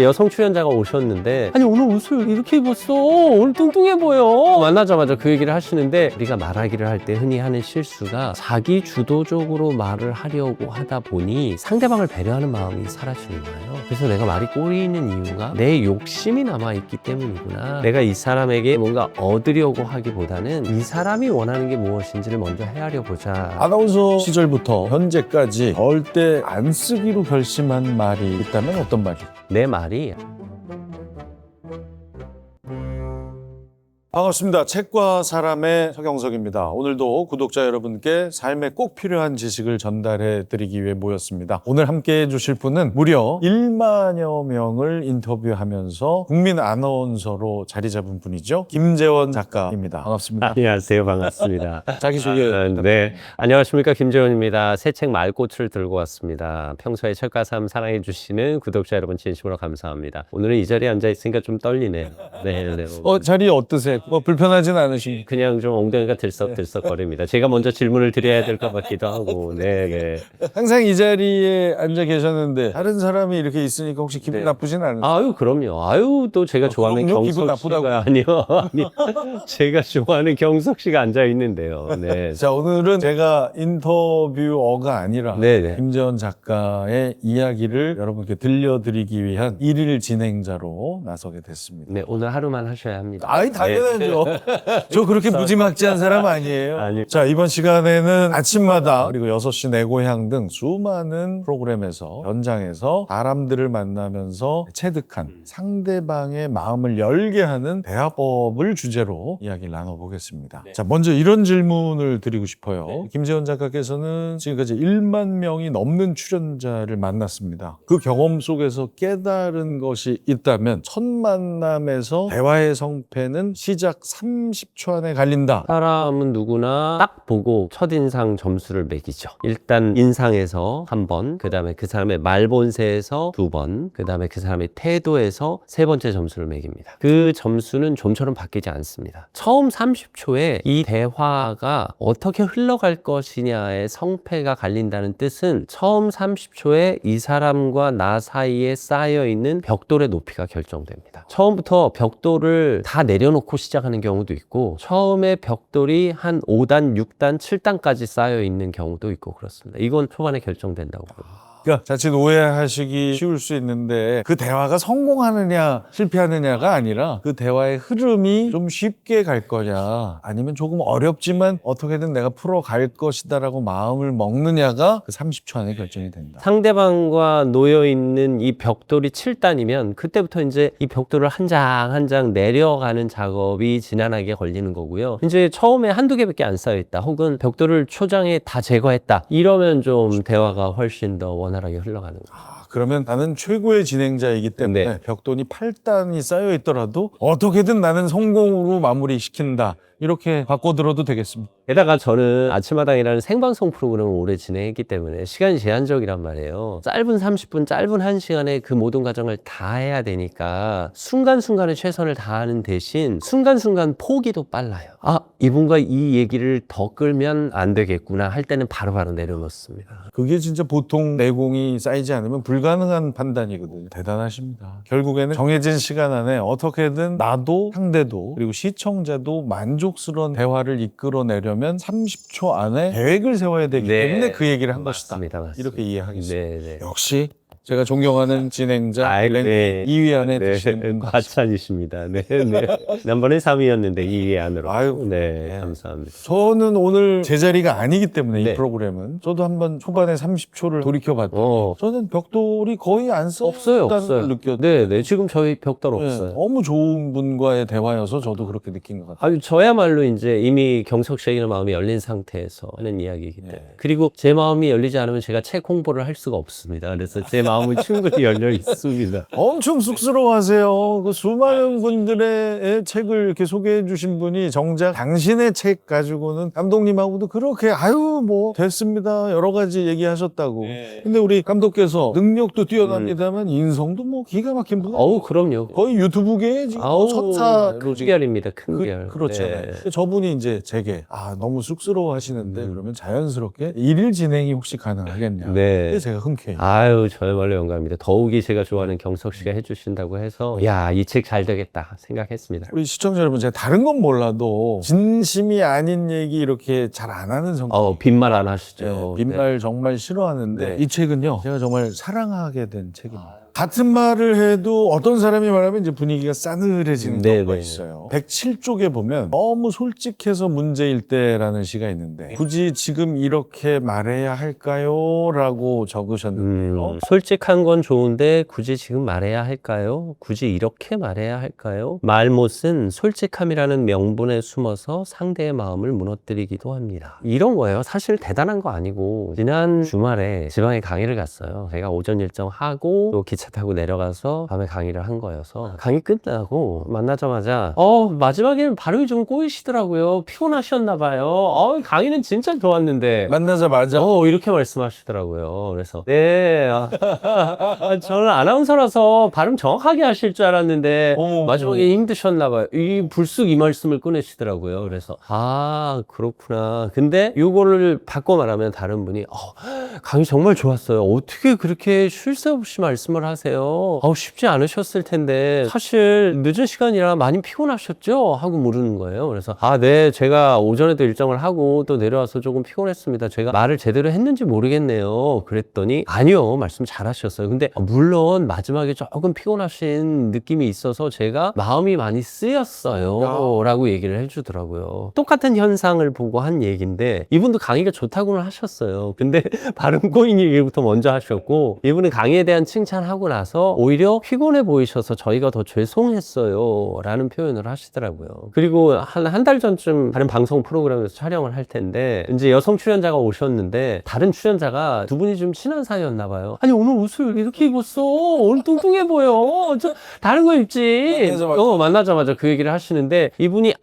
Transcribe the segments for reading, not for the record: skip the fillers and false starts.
여성 출연자가 오셨는데 아니 오늘 옷을 이렇게 입었어 오늘 뚱뚱해 보여 만나자마자 그 얘기를 하시는데 우리가 말하기를 할 때 흔히 하는 실수가 자기 주도적으로 말을 하려고 하다 보니 상대방을 배려하는 마음이 사라지는 거예요. 그래서 내가 말이 꼬이는 이유가 내 욕심이 남아있기 때문이구나. 내가 이 사람에게 뭔가 얻으려고 하기보다는 이 사람이 원하는 게 무엇인지를 먼저 헤아려 보자. 아나운서 시절부터 현재까지 절대 안 쓰기로 결심한 말이 있다면 어떤 말이죠? 내 말이 반갑습니다. 책과 사람의 서경석입니다. 오늘도 구독자 여러분께 삶에 꼭 필요한 지식을 전달해 드리기 위해 모였습니다. 오늘 함께 해주실 분은 무려 1만여 명을 인터뷰하면서 국민 아나운서로 자리 잡은 분이죠. 김재원 작가입니다. 반갑습니다. 안녕하세요. 반갑습니다. 자기소개. 네. 안녕하십니까. 김재원입니다. 새 책 말꽃을 들고 왔습니다. 평소에 책과 삶 사랑해 주시는 구독자 여러분 진심으로 감사합니다. 오늘은 이 자리에 앉아 있으니까 좀 떨리네요. 네. 자리 어떠세요? 불편하진 않으신가요? 그냥 좀 엉덩이가 들썩들썩거립니다. 제가 먼저 질문을 드려야 될 것 같기도 하고. 네. 항상 이 자리에 앉아 계셨는데 다른 사람이 이렇게 있으니까 혹시 기분 나쁘진 않으세요? 아유, 그럼요. 아유, 또 제가 좋아하는 그럼요? 기분 경석 나쁘다고. 씨가 아니요. 제가 좋아하는 경석 씨가 앉아 있는데요. 네. 자, 오늘은 제가 인터뷰어가 아니라 네네. 김재원 작가의 이야기를 여러분께 들려드리기 위한 일일 진행자로 나서게 됐습니다. 네, 오늘 하루만 하셔야 합니다. 아이, 당연하죠. 저 그렇게 무지막지한 사람 아니에요. 아니. 자, 이번 시간에는 아침마다 그리고 6시 내 고향 등 수많은 프로그램에서 현장에서 사람들을 만나면서 체득한 상대방의 마음을 열게 하는 대화법을 주제로 이야기를 나눠보겠습니다. 자, 먼저 이런 질문을 드리고 싶어요. 김재원 작가께서는 지금까지 1만 명이 넘는 출연자를 만났습니다. 그 경험 속에서 깨달은 것이 있다면 첫 만남에서 대화의 성패는 시작 30초 안에 갈린다. 사람은 누구나 딱 보고 첫인상 점수를 매기죠. 일단 인상에서 한 번, 그 다음에 그 사람의 말본세에서 두 번, 그 다음에 그 사람의 태도에서 세 번째 점수를 매깁니다. 그 점수는 좀처럼 바뀌지 않습니다. 처음 30초에 이 대화가 어떻게 흘러갈 것이냐의 성패가 갈린다는 뜻은 처음 30초에 이 사람과 나 사이에 쌓여있는 벽돌의 높이가 결정됩니다. 처음부터 벽돌을 다 내려놓고 시작하는 경우도 있고 처음에 벽돌이 한 5단, 6단, 7단까지 쌓여 있는 경우도 있고 그렇습니다. 이건 초반에 결정된다고 봅니다. 그러니까 자칫 오해하시기 쉬울 수 있는데 그 대화가 성공하느냐 실패하느냐가 아니라 그 대화의 흐름이 좀 쉽게 갈 거냐 아니면 조금 어렵지만 어떻게든 내가 풀어갈 것이다라고 마음을 먹느냐가 그 30초 안에 결정이 된다. 상대방과 놓여있는 이 벽돌이 7단이면 그때부터 이제 이 벽돌을 한 장 한 장 내려가는 작업이 지난하게 걸리는 거고요. 이제 처음에 한두 개밖에 안 쌓여있다 혹은 벽돌을 초장에 다 제거했다 이러면 좀 대화가 훨씬 더 원활하게 흘러가는 거예요. 그러면 나는 최고의 진행자이기 때문에 네. 벽돌이 8단이 쌓여 있더라도 어떻게든 나는 성공으로 마무리시킨다. 이렇게 바꿔들어도 되겠습니다. 게다가 저는 아침마당이라는 생방송 프로그램을 오래 진행했기 때문에 시간이 제한적이란 말이에요. 짧은 30분, 짧은 1시간에 그 모든 과정을 다 해야 되니까 순간순간에 최선을 다하는 대신 순간순간 포기도 빨라요. 아, 이분과 이 얘기를 더 끌면 안 되겠구나 할 때는 바로바로 내려놓습니다. 그게 진짜 보통 내공이 쌓이지 않으면 불가능한 판단이거든요. 대단하십니다. 결국에는 정해진 시간 안에 어떻게든 나도 상대도 그리고 시청자도 만족스러운 대화를 이끌어내려면 30초 안에 계획을 세워야 되기 네. 때문에 그 얘기를 한 맞습니다. 것이다. 맞습니다. 이렇게 이해하겠습니다. 네. 역시 제가 존경하는 진행자 네. 2위 안에 네, 드시는 분 같습니다. 과찬이십니다. 네. 남번에 3위였는데 2위 안으로. 아유, 네, 감사합니다. 저는 오늘 제 자리가 아니기 때문에 네. 이 프로그램은 저도 한번 초반에 30초를 돌이켜봤더니 저는 벽돌이 거의 안 없어요. 걸 느꼈어요. 네. 지금 저희 벽돌 네, 없어요. 너무 좋은 분과의 대화여서 저도 그렇게 느낀 것 같아요. 아유, 저야말로 이제 이미 경석 씨의 마음이 열린 상태에서 하는 이야기이기 때문에. 그리고 제 마음이 열리지 않으면 제가 책 홍보를 할 수가 없습니다. 그래서 제 마음은 충분히 열려 있습니다. 엄청 쑥스러워하세요. 그 수많은 분들의 책을 이렇게 소개해 주신 분이 정작 당신의 책 가지고는 감독님하고도 그렇게 아유 뭐 됐습니다 여러 가지 얘기하셨다고. 근데 우리 감독께서 능력도 뛰어납니다만 인성도 뭐 기가 막힌 분. 어우, 그럼요. 거의 유튜브계에 지금 첫사로 큰 지금 별입니다. 큰 별. 그렇잖아요. 네. 저분이 이제 제게 너무 쑥스러워하시는데 그러면 자연스럽게 일일 진행이 혹시 가능하겠냐. 네. 그래서 제가 흔쾌히 아유, 저야말로 정말로 영광입니다. 더욱이 제가 좋아하는 경석 씨가 해주신다고 해서 야, 이 책 잘 되겠다 생각했습니다. 우리 시청자 여러분, 제가 다른 건 몰라도 진심이 아닌 얘기 이렇게 잘 안 하는 성격. 빈말 안 하시죠. 빈말 정말 싫어하는데 네. 이 책은요, 제가 정말 사랑하게 된 책입니다. 같은 말을 해도 어떤 사람이 말하면 이제 분위기가 싸늘해지는 경우가 있어요. 107쪽에 보면 너무 솔직해서 문제일 때라는 시가 있는데 굳이 지금 이렇게 말해야 할까요? 라고 적으셨는데요. 솔직한 건 좋은데 굳이 지금 말해야 할까요? 굳이 이렇게 말해야 할까요? 말못은 솔직함이라는 명분에 숨어서 상대의 마음을 무너뜨리기도 합니다. 이런 거예요. 사실 대단한 거 아니고 지난 주말에 지방에 강의를 갔어요. 제가 오전 일정 하고 또 기차 타고 내려가서 밤에 강의를 한 거여서 강의 끝나고 만나자마자 마지막에는 발음이 좀 꼬이시더라고요. 피곤하셨나 봐요. 강의는 진짜 좋았는데 만나자마자 이렇게 말씀하시더라고요. 그래서 네, 저는 아나운서라서 발음 정확하게 하실 줄 알았는데 마지막에 힘드셨나 봐요. 불쑥 이 말씀을 꺼내시더라고요. 그래서 그렇구나. 근데 이거를 바꿔 말하면 다른 분이 강의 정말 좋았어요. 어떻게 그렇게 쉴 새 없이 말씀을 하세요? 쉽지 않으셨을 텐데 사실 늦은 시간이라 많이 피곤하셨죠? 하고 물으는 거예요. 그래서 네, 제가 오전에도 일정을 하고 또 내려와서 조금 피곤했습니다. 제가 말을 제대로 했는지 모르겠네요. 그랬더니 아니요, 말씀 잘하셨어요. 근데 물론 마지막에 조금 피곤하신 느낌이 있어서 제가 마음이 많이 쓰였어요 라고 얘기를 해주더라고요. 똑같은 현상을 보고 한 얘기인데 이분도 강의가 좋다고는 하셨어요. 근데 발음 꼬인 얘기부터 먼저 하셨고, 이분은 강의에 대한 칭찬하고 나서 오히려 피곤해 보이셔서 저희가 더 죄송했어요 라는 표현을 하시더라고요. 그리고 한 달 전쯤 다른 방송 프로그램에서 촬영을 할 텐데 이제 여성 출연자가 오셨는데 다른 출연자가 두 분이 좀 친한 사이였나 봐요. 아니, 오늘 옷을 이렇게 입었어. 오늘 뚱뚱해 보여. 다른 거 입지. 만나자마자 그 얘기를 하시는데 이분이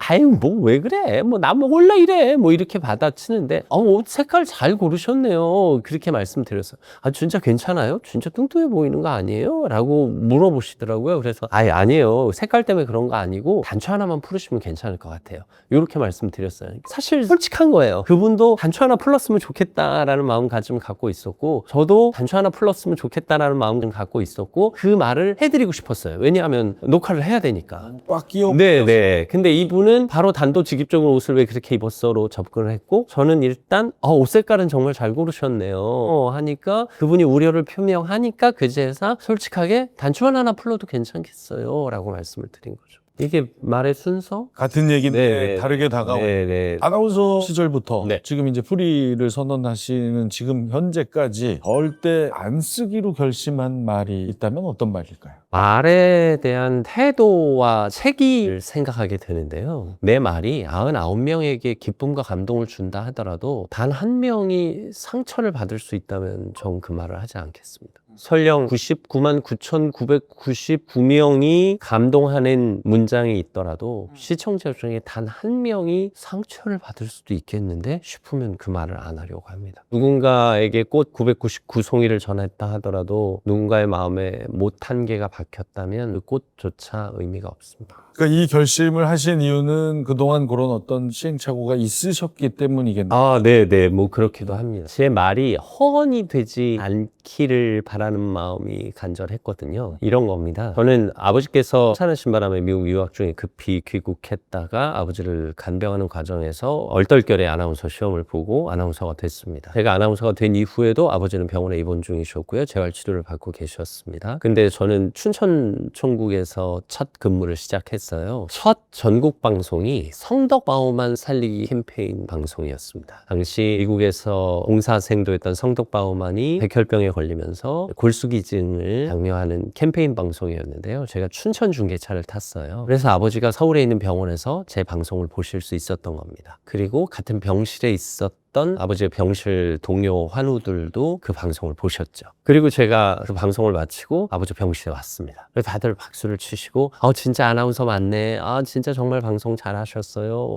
뭐 왜 그래? 나 원래 이래. 이렇게 받아치는데 옷 색깔 잘 고르셨네요. 그렇게 말씀드렸어요. 진짜 괜찮아요? 진짜 뚱뚱해 보이는 거 아니에요? 라고 물어보시더라고요. 그래서 아니에요. 색깔 때문에 그런 거 아니고 단추 하나만 풀으시면 괜찮을 것 같아요. 이렇게 말씀드렸어요. 사실 솔직한 거예요. 그분도 단추 하나 풀었으면 좋겠다라는 마음가짐을 갖고 있었고, 저도 단추 하나 풀었으면 좋겠다라는 마음을 갖고 있었고, 그 말을 해드리고 싶었어요. 왜냐하면 녹화를 해야 되니까. 꽉 끼워. 네. 근데 이분은 바로 단도직입적으로 옷을 왜 그렇게 입었어로 접근을 했고, 저는 일단 옷 색깔은 정말 잘 고르셨네요 하니까 그분이 우려를 표명하니까 그제서 솔직하게 단추만 하나 풀어도 괜찮겠어요 라고 말씀을 드린 거죠. 이게 말의 순서? 같은 얘기인데 네. 다르게 다가오는. 네. 아나운서 시절부터 네. 지금 이제 프리를 선언하시는 지금 현재까지 절대 안 쓰기로 결심한 말이 있다면 어떤 말일까요? 말에 대한 태도와 책임을 생각하게 되는데요. 내 말이 99명에게 기쁨과 감동을 준다 하더라도 단 한 명이 상처를 받을 수 있다면 전 그 말을 하지 않겠습니다. 설령 99만 9,999명이 감동하는 문장이 있더라도 시청자 중에 단 한 명이 상처를 받을 수도 있겠는데 싶으면 그 말을 안 하려고 합니다. 누군가에게 꽃 999송이를 전했다 하더라도 누군가의 마음에 못 한 개가 박혔다면 그 꽃조차 의미가 없습니다. 그러니까 이 결심을 하신 이유는 그동안 그런 어떤 시행착오가 있으셨기 때문이겠네요. 네. 그렇기도 합니다. 제 말이 허언이 되지 않기를 바라는 마음이 간절했거든요. 이런 겁니다. 저는 아버지께서 사는 바람에 미국 유학 중에 급히 귀국했다가 아버지를 간병하는 과정에서 얼떨결에 아나운서 시험을 보고 아나운서가 됐습니다. 제가 아나운서가 된 이후에도 아버지는 병원에 입원 중이셨고요. 재활치료를 받고 계셨습니다. 근데 저는 춘천총국에서 첫 근무를 시작했어요. 첫 전국 방송이 성덕바오만 살리기 캠페인 방송이었습니다. 당시 미국에서 공사생도였던 성덕바오만이 백혈병에 걸리면서 골수기증을 장려하는 캠페인 방송이었는데요. 제가 춘천 중계차를 탔어요. 그래서 아버지가 서울에 있는 병원에서 제 방송을 보실 수 있었던 겁니다. 그리고 같은 병실에 있었던 아버지의 병실 동료 환우들도 그 방송을 보셨죠. 그리고 제가 그 방송을 마치고 아버지 병실에 왔습니다. 그래서 다들 박수를 치시고 진짜 아나운서 맞네. 진짜 정말 방송 잘하셨어요.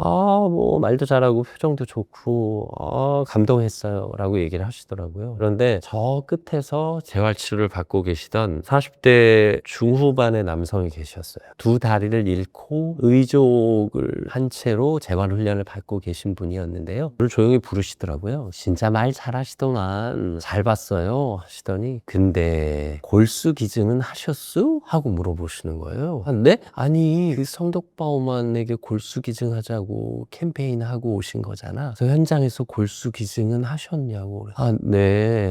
말도 잘하고 표정도 좋고 감동했어요 라고 얘기를 하시더라고요. 그런데 저 끝에서 재활치료를 받고 계시던 40대 중후반의 남성이 계셨어요. 두 다리를 잃고 의족을 한 채로 재활훈련을 받고 계신 분이었는데요. 저를 조용히 부르시더라고요. 물으시더라고요. 진짜 말 잘하시더만 잘 봤어요 하시더니 근데 골수기증은 하셨수? 하고 물어보시는 거예요. 네? 아니 그 성덕바오만에게 골수기증하자고 캠페인하고 오신 거잖아. 그래서 현장에서 골수기증은 하셨냐고. 네.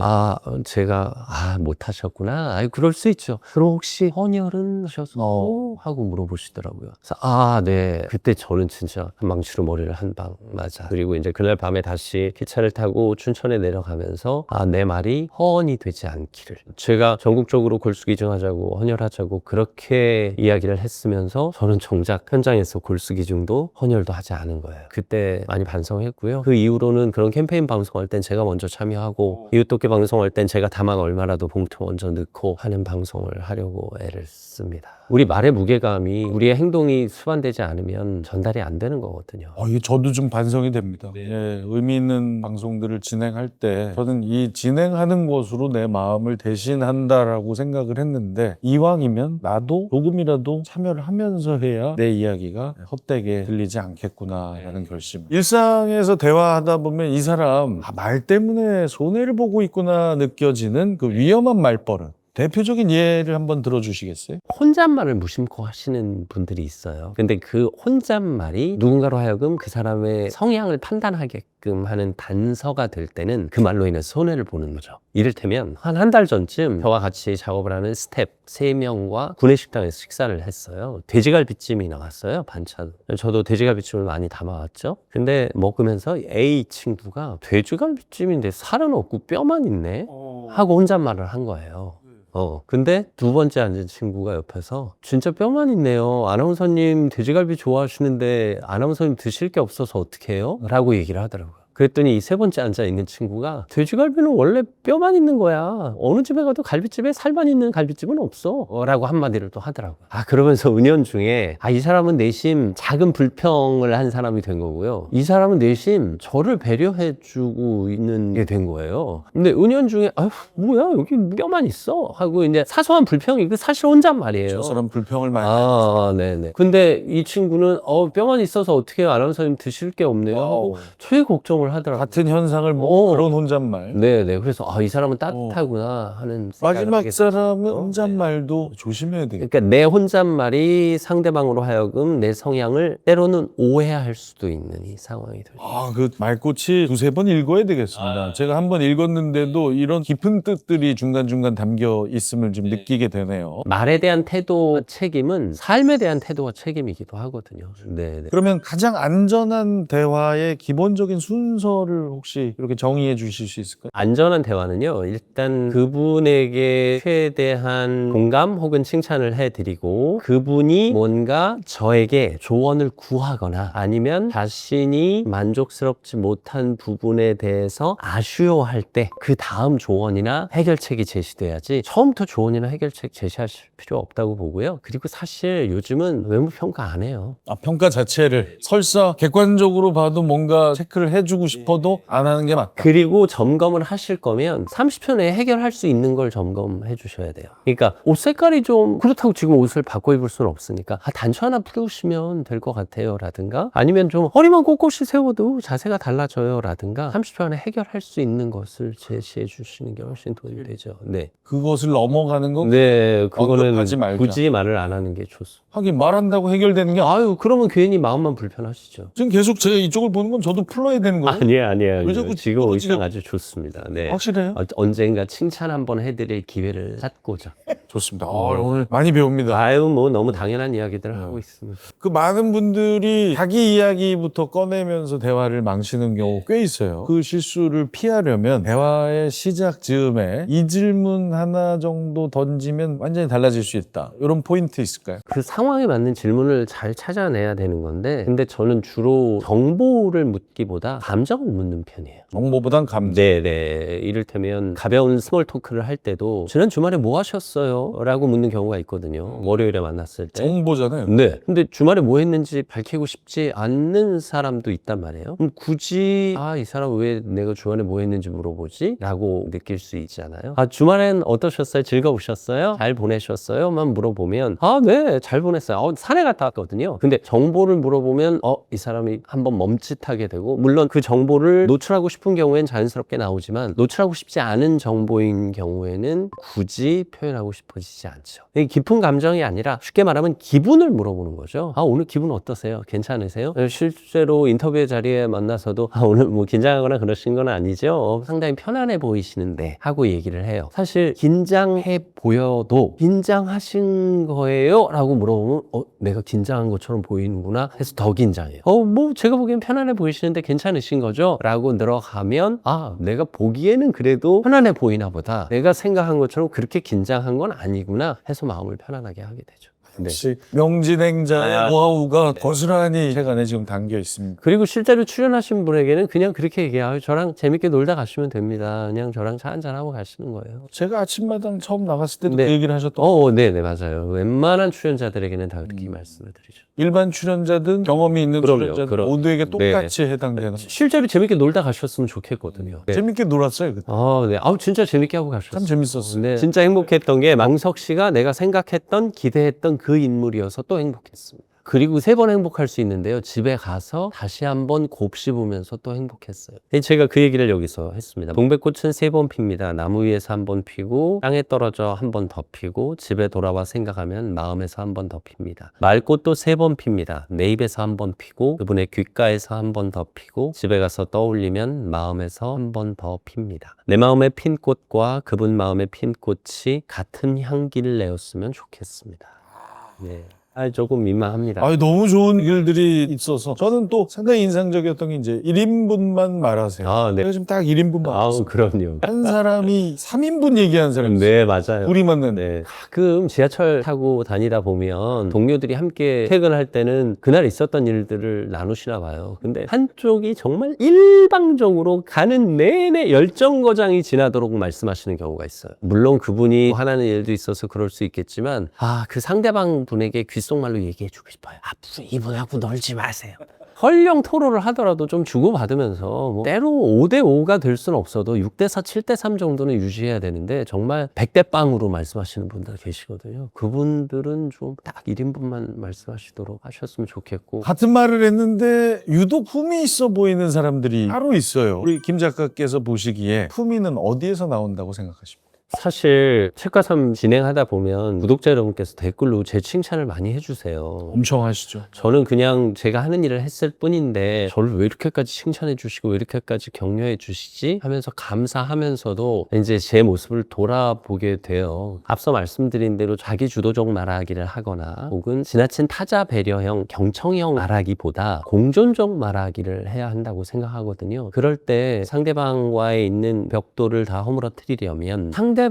제가 못하셨구나. 그럴 수 있죠. 그럼 혹시 헌혈은 하셨어? 하고 물어보시더라고요. 그래서 네. 그때 저는 진짜 망치로 머리를 한 방 맞아. 그리고 이제 그날 밤에 다시 기차를 타고 춘천에 내려가면서 내 말이 허언이 되지 않기를. 제가 전국적으로 골수기증하자고 헌혈하자고 그렇게 이야기를 했으면서 저는 정작 현장에서 골수기증도 헌혈도 하지 않은 거예요. 그때 많이 반성했고요. 그 이후로는 그런 캠페인 방송할 땐 제가 먼저 참여하고 이웃돕기 방송할 땐 제가 다만 얼마라도 봉투 먼저 넣고 하는 방송을 하려고 애를 씁니다. 우리 말의 무게감이 우리의 행동이 수반되지 않으면 전달이 안 되는 거거든요. 이게 저도 좀 반성이 됩니다. 예, 의미 있는 방송들을 진행할 때 저는 이 진행하는 것으로 내 마음을 대신한다라고 생각을 했는데 이왕이면 나도 조금이라도 참여를 하면서 해야 내 이야기가 헛되게 들리지 않겠구나라는 결심. 일상에서 대화하다 보면 이 사람 말 때문에 손해를 보고 있구나 느껴지는 그 위험한 말버릇. 대표적인 예를 한번 들어주시겠어요? 혼잣말을 무심코 하시는 분들이 있어요. 근데 그 혼잣말이 누군가로 하여금 그 사람의 성향을 판단하게끔 하는 단서가 될 때는 그 말로 인해서 손해를 보는 거죠. 이를테면 한 달 전쯤 저와 같이 작업을 하는 스텝 3명과 구내식당에서 식사를 했어요. 돼지갈비찜이 나왔어요. 반찬. 저도 돼지갈비찜을 많이 담아왔죠. 근데 먹으면서 A 친구가 돼지갈비찜인데 살은 없고 뼈만 있네? 하고 혼잣말을 한 거예요. 근데 두 번째 앉은 친구가 옆에서 진짜 뼈만 있네요. 아나운서님 돼지갈비 좋아하시는데 아나운서님 드실 게 없어서 어떡해요? 라고 얘기를 하더라고요. 그랬더니 이 세 번째 앉아있는 친구가 돼지갈비는 원래 뼈만 있는 거야. 어느 집에 가도 갈비집에 살만 있는 갈비집은 없어. 라고 한마디를 또 하더라고요. 그러면서 은연중에 이 사람은 내심 작은 불평을 한 사람이 된 거고요. 이 사람은 내심 저를 배려해주고 있는 게 된 거예요. 근데 은연중에 뭐야 여기 뼈만 있어? 하고 이제 사소한 불평이 사실 혼잣말이에요. 저 사람 불평을 많이 네네. 근데 이 친구는 뼈만 있어서 어떻게 아나운서님 드실 게 없네요. 하고 되게 걱정을 하더라고요. 같은 현상을 그런 혼잣말. 네네. 그래서 이 사람은 따뜻하구나 하는 생각을 마지막 하게 사람은 됐죠. 혼잣말도 조심해야 되겠다. 그러니까 내 혼잣말이 상대방으로 하여금 내 성향을 때로는 오해할 수도 있는 이 상황이 되죠. 그 말꽃이 두세 번 읽어야 되겠습니다. 제가 한 번 읽었는데도 이런 깊은 뜻들이 중간중간 담겨 있음을 좀 느끼게 되네요. 말에 대한 태도 책임은 삶에 대한 태도와 책임이기도 하거든요. 네네. 그러면 가장 안전한 대화의 기본적인 순서를 혹시 이렇게 정의해 주실 수 있을까요? 안전한 대화는요, 일단 그분에게 최대한 공감 혹은 칭찬을 해드리고 그분이 뭔가 저에게 조언을 구하거나 아니면 자신이 만족스럽지 못한 부분에 대해서 아쉬워할 때 그 다음 조언이나 해결책이 제시돼야지 처음부터 조언이나 해결책 제시하실 필요 없다고 보고요. 그리고 사실 요즘은 외모 평가 안 해요. 평가 자체를 설사 객관적으로 봐도 뭔가 체크를 해주고 싶어도 안 하는 게 맞다. 그리고 점검을 하실 거면 30초 내에 해결할 수 있는 걸 점검해 주셔야 돼요. 그러니까 옷 색깔이 좀 그렇다고 지금 옷을 바꿔 입을 수는 없으니까 단추 하나 풀으시면 될 것 같아요 라든가 아니면 좀 허리만 꼿꼿이 세워도 자세가 달라져요 라든가 30초 안에 해결할 수 있는 것을 제시해 주시는 게 훨씬 도움이 되죠. 네. 그것을 넘어가는 건 네, 그거는 언급하지 말자. 굳이 말을 안 하는 게 좋습니다. 하긴 말한다고 해결되는 게 그러면 괜히 마음만 불편하시죠. 지금 계속 제가 이쪽을 보는 건 저도 풀어야 되는 거예요? 아니에요. 왜 자꾸 지금 지금 의상 아주 좋습니다. 네. 확실해요? 언젠가 칭찬 한번 해드릴 기회를 찾고자. 좋습니다. 오늘 많이 배웁니다. 너무 당연한 이야기들을 하고 있습니다. 그 많은 분들이 자기 이야기부터 꺼내면서 대화를 망치는 경우 꽤 있어요. 그 실수를 피하려면 대화의 시작 즈음에 이 질문 하나 정도 던지면 완전히 달라질 수 있다. 이런 포인트 있을까요? 그 상황에 맞는 질문을 잘 찾아내야 되는 건데, 근데 저는 주로 정보를 묻기보다 감정을 묻는 편이에요. 정보보단 감정. 네네. 이를테면 가벼운 스몰 토크를 할 때도 지난 주말에 뭐 하셨어요? 라고 묻는 경우가 있거든요. 월요일에 만났을 때. 정보잖아요. 네. 근데 주말에 뭐 했는지 밝히고 싶지 않는 사람도 있단 말이에요. 그럼 굳이 이 사람 왜 내가 주말에 뭐 했는지 물어보지? 라고 느낄 수 있잖아요. 주말엔 어떠셨어요? 즐거우셨어요? 잘 보내셨어요? 만 물어보면 네, 잘 보냈어요. 산에 갔다 왔거든요. 근데 정보를 물어보면 이 사람이 한번 멈칫하게 되고, 물론 그 정보를 노출하고 싶은 경우엔 자연스럽게 나오지만 노출하고 싶지 않은 정보인 경우에는 굳이 표현하고 싶어지지 않죠. 이게 깊은 감정이 아니라 쉽게 말하면 기분을 물어보는 거죠. 오늘 기분 어떠세요? 괜찮으세요? 실제로 인터뷰의 자리에 만나서도 오늘 뭐 긴장하거나 그러신 건 아니죠? 상당히 편안해 보이시는데 하고 얘기를 해요. 사실 긴장해 보여도 긴장하신 거예요? 라고 물어보면 내가 긴장한 것처럼 보이는구나 해서 더 긴장해요. 뭐 제가 보기엔 편안해 보이시는데 괜찮으신 거죠? 라고 늘어가면 내가 보기에는 그래도 편안해 보이나 보다. 내가 생각한 것처럼 그렇게 긴장한 건 아니구나 해서 마음을 편안하게 하게 되죠. 네. 역시 명진행자의 노하우가 고스란히 세간에 지금 담겨 있습니다. 그리고 실제로 출연하신 분에게는 그냥 그렇게 얘기해요. 저랑 재밌게 놀다 가시면 됩니다. 그냥 저랑 차 한잔하고 가시는 거예요. 제가 아침마당 처음 나갔을 때도 네. 그 얘기를 하셨던 네네, 맞아요. 웬만한 출연자들에게는 다 그렇게 말씀을 드리죠. 일반 출연자든 경험이 있는 출연자든 모두에게 똑같이 해당되는 실제로 재밌게 놀다 가셨으면 좋겠거든요. 네. 재밌게 놀았어요 그때. 네. 진짜 재밌게 하고 가셨어요. 참 재밌었어요. 네. 진짜 행복했던 게 망석 씨가 내가 생각했던 기대했던 그 인물이어서 또 행복했습니다. 그리고 3번 행복할 수 있는데요. 집에 가서 다시 한번 곱씹으면서 또 행복했어요. 제가 그 얘기를 여기서 했습니다. 동백꽃은 3번 핍니다. 나무 위에서 1번 피고 땅에 떨어져 1번 더 피고 집에 돌아와 생각하면 마음에서 1번 더 핍니다. 말꽃도 3번 핍니다. 내 입에서 1번 피고 그분의 귓가에서 1번 더 피고 집에 가서 떠올리면 마음에서 1번 더 핍니다. 내 마음에 핀 꽃과 그분 마음에 핀 꽃이 같은 향기를 내었으면 좋겠습니다. 네. 조금 민망합니다. 너무 좋은 일들이 있어서 저는 또 상당히 인상적이었던 게 이제 1인분만 말하세요. 네. 제가 지금 딱 1인분 말했어요. 그럼요. 한 사람이 3인분 얘기하는 사람이 있어요. 네, 맞아요. 우리 만났는데 네. 가끔 지하철 타고 다니다 보면 동료들이 함께 퇴근할 때는 그날 있었던 일들을 나누시나 봐요. 근데 한쪽이 정말 일방적으로 가는 내내 열정거장이 지나도록 말씀하시는 경우가 있어요. 물론 그분이 화나는 일도 있어서 그럴 수 있겠지만 그 상대방 분에게 귓속말로 얘기해주고 싶어요. 앞으로 이분하고 놀지 마세요. 헐령 토로를 하더라도 좀 주고받으면서 때로 5대5가 될 수는 없어도 6대4, 7대3 정도는 유지해야 되는데 정말 100대0으로 말씀하시는 분들 계시거든요. 그분들은 좀 딱 1인분만 말씀하시도록 하셨으면 좋겠고. 같은 말을 했는데 유독 품이 있어 보이는 사람들이 따로 있어요. 우리 김 작가께서 보시기에 품위는 어디에서 나온다고 생각하십니까? 사실 책과삼 진행하다 보면 구독자 여러분께서 댓글로 제 칭찬을 많이 해주세요. 엄청 하시죠. 저는 그냥 제가 하는 일을 했을 뿐인데 저를 왜 이렇게까지 칭찬해 주시고 왜 이렇게까지 격려해 주시지 하면서 감사하면서도 이제 제 모습을 돌아보게 돼요. 앞서 말씀드린 대로 자기 주도적 말하기를 하거나 혹은 지나친 타자 배려형 경청형 말하기보다 공존적 말하기를 해야 한다고 생각하거든요. 그럴 때 상대방과의 있는 벽돌을 다 허물어뜨리려면 상대방이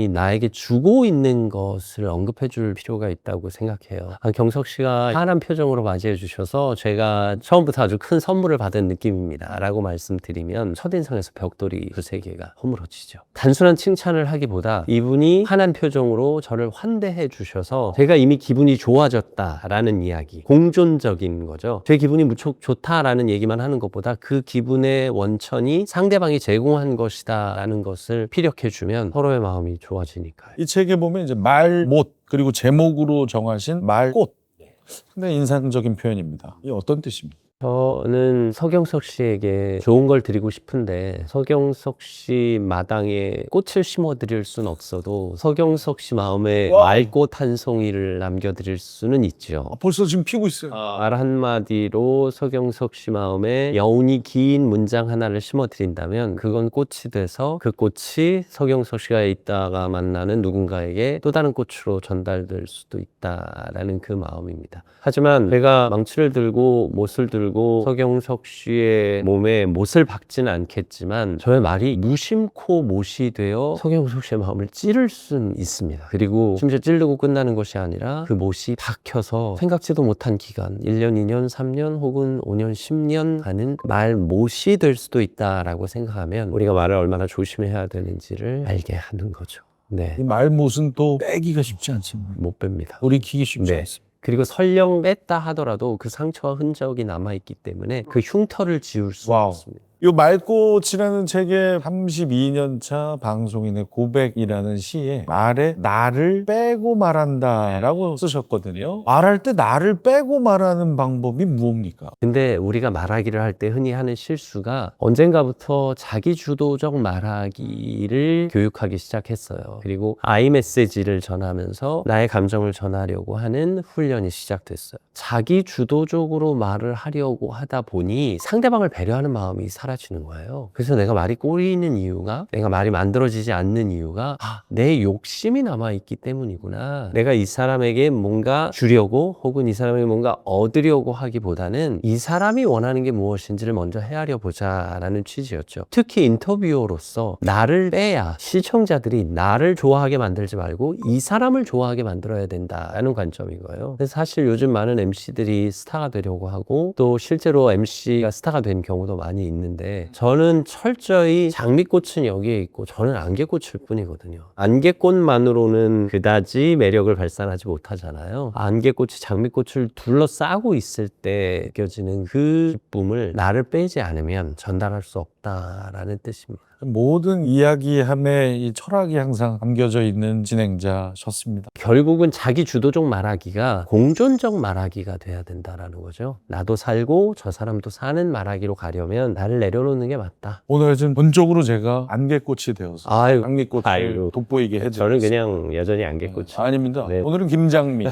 나에게 주고 있는 것을 언급해 줄 필요가 있다고 생각해요. 경석 씨가 환한 표정으로 맞이해 주셔서 제가 처음부터 아주 큰 선물을 받은 느낌입니다 라고 말씀드리면 첫인상에서 벽돌이 두세 개가 허물어지죠. 단순한 칭찬을 하기보다 이분이 환한 표정으로 저를 환대해 주셔서 제가 이미 기분이 좋아졌다라는 이야기, 공존적인 거죠. 제 기분이 무척 좋다라는 얘기만 하는 것보다 그 기분의 원천이 상대방이 제공한 것이다 라는 것을 피력해 주면 서로의 마음이 좋아지니까요. 이 책에 보면 이제 말못 그리고 제목으로 정하신 말꽃. 상당히 인상적인 표현입니다. 이게 어떤 뜻입니까? 저는 서경석 씨에게 좋은 걸 드리고 싶은데 서경석 씨 마당에 꽃을 심어드릴 수는 없어도 서경석 씨 마음에 말꽃 한 송이를 남겨드릴 수는 있죠. 벌써 지금 피고 있어요. 말 한마디로 서경석 씨 마음에 여운이 긴 문장 하나를 심어드린다면 그건 꽃이 돼서 그 꽃이 서경석 씨가 있다가 만나는 누군가에게 또 다른 꽃으로 전달될 수도 있다라는 그 마음입니다. 하지만 제가 망치를 들고 못을 들고 서경석 씨의 몸에 못을 박지는 않겠지만 저의 말이 무심코 못이 되어 서경석 씨의 마음을 찌를 수는 있습니다. 그리고 심지어 찌르고 끝나는 것이 아니라 그 못이 박혀서 생각지도 못한 기간 1년, 2년, 3년 혹은 5년, 10년 가는 말 못이 될 수도 있다라고 생각하면 우리가 말을 얼마나 조심해야 되는지를 알게 하는 거죠. 네, 이 말못은 또 빼기가 쉽지 않습니다. 못 뺍니다. 돌이키기 쉽지 네. 않습니다. 그리고 설령 뺐다 하더라도 그 상처와 흔적이 남아있기 때문에 그 흉터를 지울 수 와우. 없습니다. 이 말꽃이라는 책의 32년 차 방송인의 고백이라는 시에 말에 나를 빼고 말한다라고 쓰셨거든요. 말할 때 나를 빼고 말하는 방법이 무엇입니까? 근데 우리가 말하기를 할 때 흔히 하는 실수가 언젠가부터 자기 주도적 말하기를 교육하기 시작했어요. 그리고 아이 메시지를 전하면서 나의 감정을 전하려고 하는 훈련이 시작됐어요. 자기 주도적으로 말을 하려고 하다 보니 상대방을 배려하는 마음이 사라지는 거예요. 그래서 내가 말이 꼬이는 이유가, 내가 말이 만들어지지 않는 이유가 내 욕심이 남아있기 때문이구나. 내가 이 사람에게 뭔가 주려고 혹은 이 사람에게 뭔가 얻으려고 하기보다는 이 사람이 원하는 게 무엇인지를 먼저 헤아려 보자라는 취지였죠. 특히 인터뷰어로서 나를 빼야 시청자들이 나를 좋아하게 만들지 말고 이 사람을 좋아하게 만들어야 된다라는 관점인 거예요. 그래서 사실 요즘 많은 MC들이 스타가 되려고 하고 또 실제로 MC가 스타가 된 경우도 많이 있는데 저는 철저히 장미꽃은 여기에 있고 저는 안개꽃일 뿐이거든요. 안개꽃만으로는 그다지 매력을 발산하지 못하잖아요. 안개꽃이 장미꽃을 둘러싸고 있을 때 느껴지는 그 기쁨을 나를 빼지 않으면 전달할 수 없다라는 뜻입니다. 모든 이야기함에 이 철학이 항상 담겨져 있는 진행자셨습니다. 결국은 자기 주도적 말하기가 공존적 말하기가 돼야 된다라는 거죠. 나도 살고 저 사람도 사는 말하기로 가려면 나를 내려놓는 게 맞다. 오늘 좀 본적으로 제가 안개꽃이 되어서 아유, 장미꽃을 아이고. 돋보이게 해드렸습니다. 저는 그냥 여전히 안개꽃이. 아닙니다. 네. 오늘은 김장미,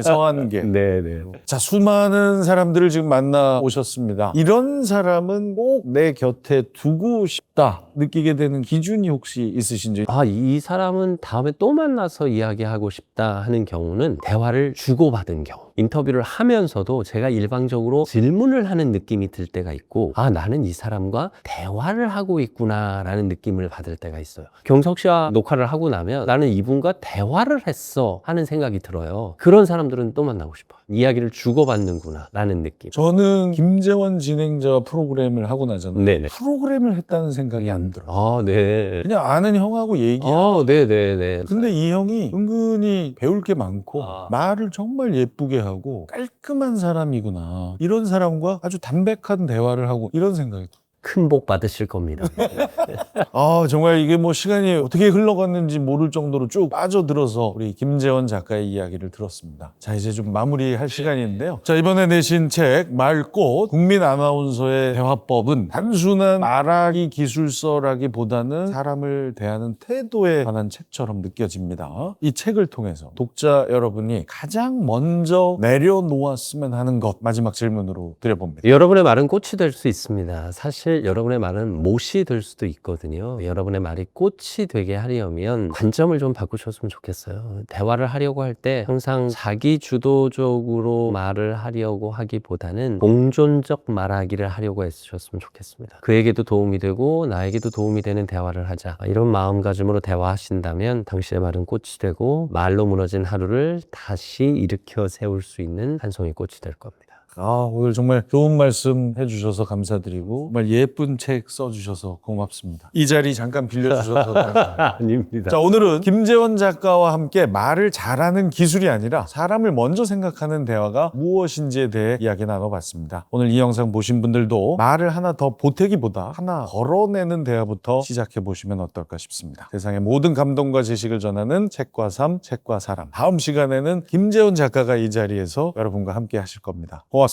성안개. 네네. 자, 수많은 사람들을 지금 만나 오셨습니다. 이런 사람은 꼭 내 곁에 두고 싶다 느끼게 되는 기준이 혹시 있으신지? 이 사람은 다음에 또 만나서 이야기하고 싶다 하는 경우는 대화를 주고받은 경우. 인터뷰를 하면서도 제가 일방적으로 질문을 하는 느낌이 들 때가 있고 나는 이 사람과 대화를 하고 있구나 라는 느낌을 받을 때가 있어요. 경석 씨와 녹화를 하고 나면 나는 이분과 대화를 했어 하는 생각이 들어요. 그런 사람들은 또 만나고 싶어요. 이야기를 주고받는구나 라는 느낌. 저는 김재원 진행자와 프로그램을 하고 나잖아요. 네네. 프로그램을 했다는 생각이 안 들어요. 네. 그냥 아는 형하고 얘기하고. 네네네. 근데 이 형이 은근히 배울 게 많고 말을 정말 예쁘게 하고 깔끔한 사람이구나. 이런 사람과 아주 담백한 대화를 하고 이런 생각이 들어요. 큰 복 받으실 겁니다. 정말 이게 뭐 시간이 어떻게 흘러갔는지 모를 정도로 쭉 빠져들어서 우리 김재원 작가의 이야기를 들었습니다. 자, 이제 좀 마무리할 시간인데요. 자, 이번에 내신 책 말꽃 국민 아나운서의 대화법은 단순한 말하기 기술서라기보다는 사람을 대하는 태도에 관한 책처럼 느껴집니다. 이 책을 통해서 독자 여러분이 가장 먼저 내려놓았으면 하는 것 마지막 질문으로 드려봅니다. 여러분의 말은 꽃이 될 수 있습니다. 사실 여러분의 말은 못이 될 수도 있거든요. 여러분의 말이 꽃이 되게 하려면 관점을 좀 바꾸셨으면 좋겠어요. 대화를 하려고 할 때 항상 자기 주도적으로 말을 하려고 하기보다는 공존적 말하기를 하려고 했으셨으면 좋겠습니다. 그에게도 도움이 되고 나에게도 도움이 되는 대화를 하자. 이런 마음가짐으로 대화하신다면 당신의 말은 꽃이 되고 말로 무너진 하루를 다시 일으켜 세울 수 있는 한 송이 꽃이 될 겁니다. 오늘 정말 좋은 말씀 해주셔서 감사드리고 정말 예쁜 책 써주셔서 고맙습니다. 이 자리 잠깐 빌려주셔서 감사합니다. 아닙니다. 자, 오늘은 김재원 작가와 함께 말을 잘하는 기술이 아니라 사람을 먼저 생각하는 대화가 무엇인지에 대해 이야기 나눠봤습니다. 오늘 이 영상 보신 분들도 말을 하나 더 보태기보다 하나 걸어내는 대화부터 시작해보시면 어떨까 싶습니다. 세상의 모든 감동과 지식을 전하는 책과 삶, 책과 사람. 다음 시간에는 김재원 작가가 이 자리에서 여러분과 함께 하실 겁니다. 고맙습니다.